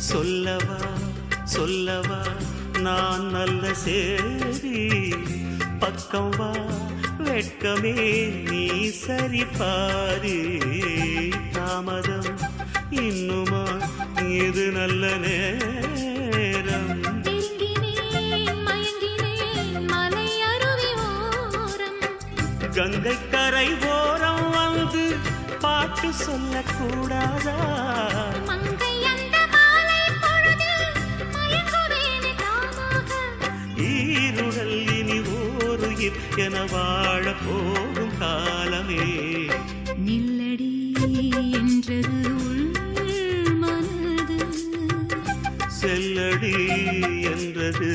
சொல்லவா சொல்லவா நான் நல்ல சேரி பக்கம் வா வெட்கமே நீ சரி பாரு தாமதம் இன்னுமா இது நல்ல நேரம் கங்கை கரை ஓரம் வந்து பாட்டு சொல்லக்கூடாதா ஈருடல் இனி ஓருயிர் என வாழ போகும் காலமே நில்லடி என்றது உள் மனது செல்லடி என்றது